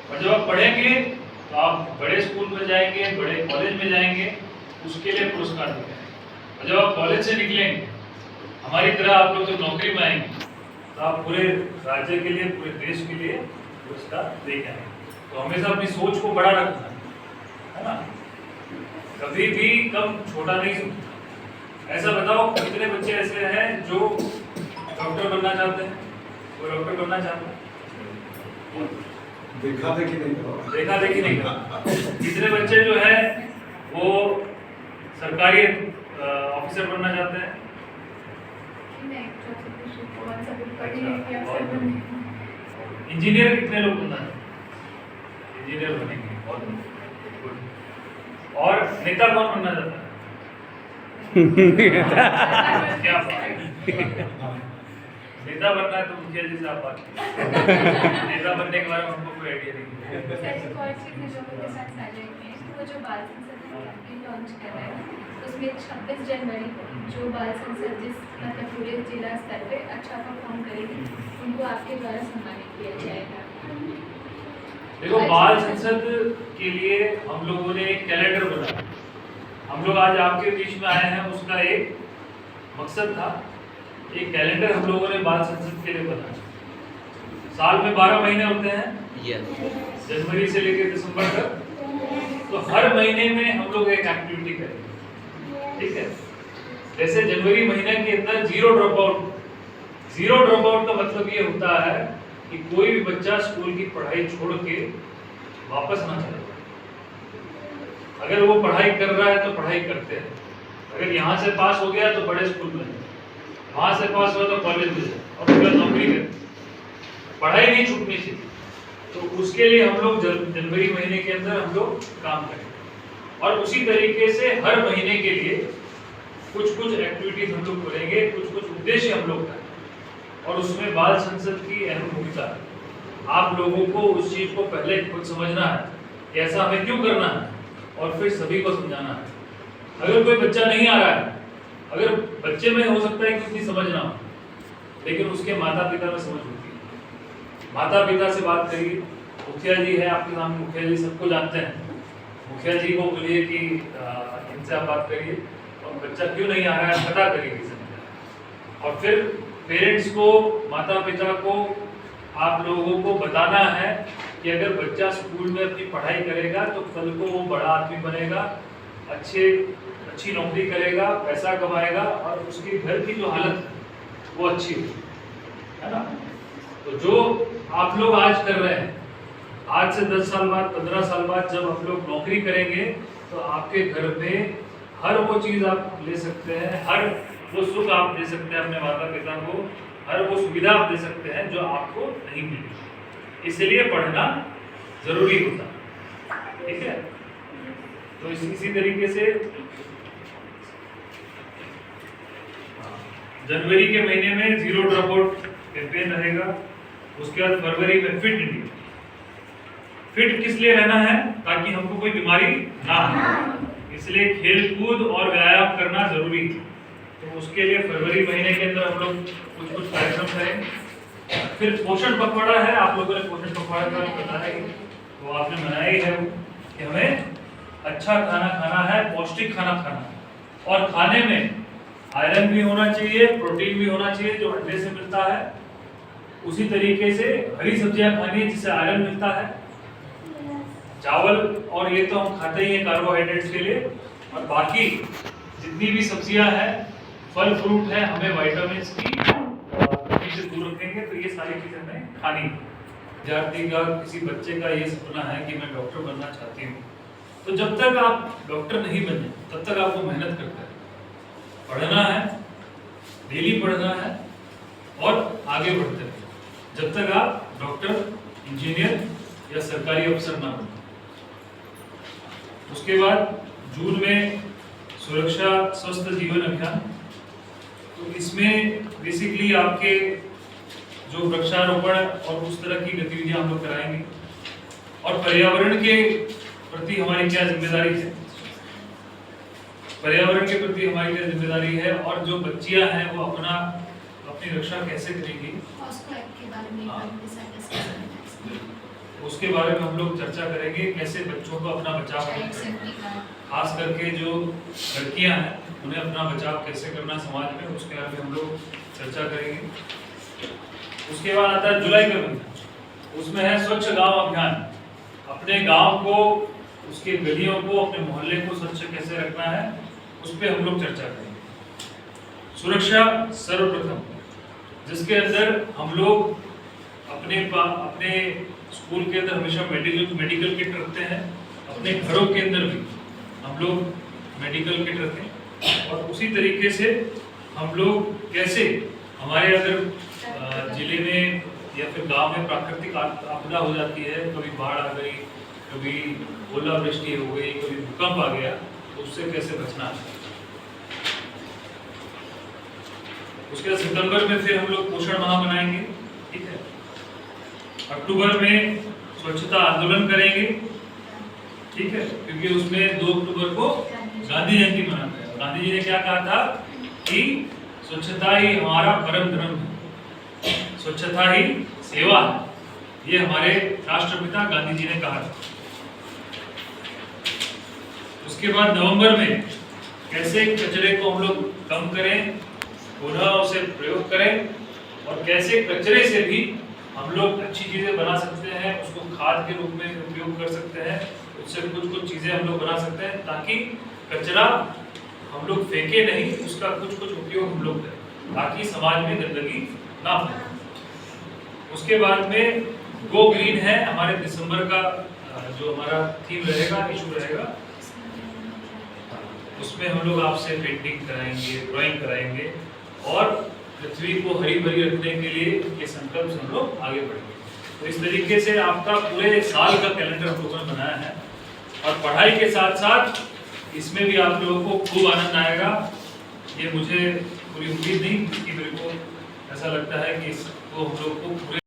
और जब आप पढ़ेंगे तो आप बड़े स्कूल में जाएंगे, बड़े कॉलेज में जाएंगे, उसके लिए पुरस्कार देते हैं। और जब आप कॉलेज से निकलेंगे, हमारी तरह आप लोग जब नौकरी में आएंगे तो आप पूरे राज्य के लिए, पूरे देश के लिए पुरस्कार देके आएंगे। तो हमेशा अपनी सोच को बड़ा रखना है ना, कभी भी कम छोटा नहीं सोचना। ऐसा बताओ कितने बच्चे ऐसे हैं जो डॉक्टर बनना चाहते हैं? वो डॉक्टर बनना चाहते हैं? देखा देखी नहीं करो। कितने बच्चे जो है वो सरकारी ऑफिसर बनना चाहते हैं? इंजीनियर कितने लोग बनना चाहते हैं? इंजीनियर बनेंगे, बहुत गुड। और नेता कौन बनना चाहता है? क्या बात है, नेता बनना है तो मुखिया जी से आप बात कीजिए। नेता बनने के बारे में हमको कोई आइडिया नहीं है। वो जो बाल संसद कैंपेन लॉन्च कर रहे हैं, उसमें 26 जनवरी को जो बाल संसद जिस मतलब पूरे जिला स्तर पे अच्छा परफॉर्म करेगी, उनको आपके द्वारा सम्मानित किया जाएगा। देखो, बाल संसद के लिए हम लोगों ने एक कैलेंडर बनाया। हम लोग आज आपके बीच में आए हैं, उसका एक मकसद था। एक कैलेंडर हम लोगों ने बाल संसद के लिए बनाया। साल में 12 महीने होते हैं, जनवरी से लेकर दिसंबर तक। तो हर महीने में हम लोग एक एक्टिविटी करेंगे, ठीक है। जैसे जनवरी महीने के अंदर जीरो ड्रॉप आउट का मतलब ये होता है कि कोई भी बच्चा स्कूल की पढ़ाई छोड़ के वापस ना चले। अगर वो पढ़ाई कर रहा है तो पढ़ाई करते हैं। अगर यहाँ से पास हो गया तो बड़े स्कूल में, वहां से पास हुआ तो कॉलेज में, और उसके बाद नौकरी करते। पढ़ाई नहीं छूटनी चाहिए। तो उसके लिए हम लोग जनवरी महीने के अंदर हम लोग काम करेंगे। और उसी तरीके से हर महीने के लिए कुछ एक्टिविटीज हम लोग करेंगे, कुछ उद्देश्य हम लोग करेंगे। और उसमें बाल संसद की अहम भूमिका है। आप लोगों को उस चीज को पहले खुद समझना है कि ऐसा हमें क्यों करना है, और फिर सभी को समझाना है। अगर कोई बच्चा नहीं आ रहा है, अगर बच्चे में हो सकता है कि इतनी समझ ना हो, लेकिन उसके माता पिता में समझ होती है। माता पिता से बात करिए। मुखिया जी है आपके सामने, मुखिया जी सबको जानते हैं। मुखिया जी को बोलिए कि इनसे आप बात करिए और बच्चा क्यों नहीं आ रहा है पता करिए। और फिर पेरेंट्स को, माता पिता को आप लोगों को बताना है कि अगर बच्चा स्कूल में अपनी पढ़ाई करेगा तो कल को वो बड़ा आदमी बनेगा, अच्छी नौकरी करेगा, पैसा कमाएगा, और उसके घर की जो हालत है वो अच्छी है ना। तो जो आप लोग आज कर रहे हैं, आज से 10 साल बाद, 15 साल बाद जब आप लोग नौकरी करेंगे तो आपके घर में हर वो चीज़ आप ले सकते हैं, हर वो सुख आप दे सकते हैं अपने माता पिता को, हर वो सुविधा आप दे सकते हैं जो आपको नहीं मिली। इसलिए पढ़ना जरूरी होता है, ठीक है। तो इसी तरीके से जनवरी के महीने में जीरो ड्रॉप आउट कैंपेन रहेगा। उसके बाद फरवरी में फिट इंडिया। फिट किस लिए रहना है? ताकि हमको कोई बीमारी ना हो, इसलिए खेल कूद और व्यायाम करना जरूरी है। तो उसके लिए फरवरी महीने के अंदर हम लोग कुछ कार्यक्रम करेंगे। फिर पोषण पखवाड़ा है। आप लोगों ने पोषण पखवाड़ा का पता है, वो आपने मनाया ही है कि हमें अच्छा खाना खाना है, पौष्टिक खाना खाना है। और खाने में आयरन भी होना चाहिए, प्रोटीन भी होना चाहिए जो अंडे से मिलता है। उसी तरीके से हरी सब्जियां खानी है जिससे आयरन मिलता है। चावल और ये तो हम खाते ही हैं कार्बोहाइड्रेट्स के लिए, और बाकी जितनी भी सब्जियां हैं, फल फ्रूट है, हमें विटामिन की कमी से दूर रखेंगे। तो ये सारी चीजें हमें खानी है। विद्यार्थी का, किसी बच्चे का ये सपना है कि मैं डॉक्टर बनना चाहती हूँ, तो जब तक आप डॉक्टर नहीं बने तब तक आपको मेहनत करते हैं, पढ़ना है, डेली पढ़ना है और आगे बढ़ते हैं जब तक आप डॉक्टर, इंजीनियर या सरकारी अफसर ना बने। उसके बाद जून में सुरक्षा स्वस्थ जीवन अभियान। तो इसमें बेसिकली आपके जो वृक्षारोपण और उस तरह की गतिविधियां हम लोग कराएंगे। और पर्यावरण के प्रति हमारी क्या जिम्मेदारी है, पर्यावरण के प्रति हमारी क्या जिम्मेदारी है, और जो बच्चियां हैं वो अपनी रक्षा कैसे करेंगी, उसके बारे में हम लोग चर्चा करेंगे, कैसे बच्चों को अपना बचाव करना है, खास करके जो लड़कियां हैं उन्हें अपना बचाव कैसे करना समाज में, उसके बारे में हम लोग चर्चा करेंगे। उसके बाद आता है जुलाई का महीना, उसमें है स्वच्छ गांव अभियान। अपने गांव को, उसके गलियों को, अपने मोहल्ले को स्वच्छ कैसे रखना है, उस पर हम लोग चर्चा करेंगे। सुरक्षा सर्वप्रथम, जिसके अंदर हम लोग अपने स्कूल के अंदर हमेशा मेडिकल किट रखते हैं, अपने घरों के अंदर भी हम लोग मेडिकल किट रखें। और उसी तरीके से हम लोग कैसे हमारे अगर जिले में या फिर गांव में प्राकृतिक आपदा हो जाती है, कभी बाढ़ आ गई, कभी ओलावृष्टि हो गई, कभी भूकंप आ गया, तो उससे कैसे बचना है। उसके बाद सितंबर में फिर हम लोग पोषण माह मनाएंगे, ठीक है। अक्टूबर में स्वच्छता आंदोलन करेंगे, ठीक है, क्योंकि उसमें 2 अक्टूबर को गांधी जयंती मनाते हैं। गांधी जी ने क्या कहा था कि स्वच्छता ही हमारा परम धर्म है, स्वच्छता ही सेवा है, ये हमारे राष्ट्रपिता गांधी जी ने कहा था। उसके बाद नवंबर में कैसे कचरे को हम लोग कम करें, पुनः उसे प्रयोग करें, और कैसे कचरे से भी हम लोग अच्छी चीजें बना सकते हैं, उसको खाद के रूप में उपयोग कर सकते हैं, उससे कुछ चीजें हम लोग बना सकते हैं, ताकि कचरा हम लोग फेंके नहीं, उसका कुछ उपयोग हम लोग करें, ताकि समाज में गंदगी ना फैले। उसके बाद में गो ग्रीन है, हमारे दिसंबर का जो हमारा थीम रहेगा, इशू रहेगा, उसमें हम लोग आपसे पेंटिंग कराएंगे, ड्राइंग कराएंगे, और पृथ्वी को हरी भरी रखने के लिए ये संकल्प से हम लोग आगे बढ़ेंगे। तो इस तरीके से आपका पूरे साल का कैलेंडर हम लोगों ने बनाया है, और पढ़ाई के साथ साथ इसमें भी आप लोगों को खूब आनंद आएगा। ये मुझे पूरी उम्मीद नहीं, क्योंकि मेरे को ऐसा लगता है कि इसको हम लोग को पूरे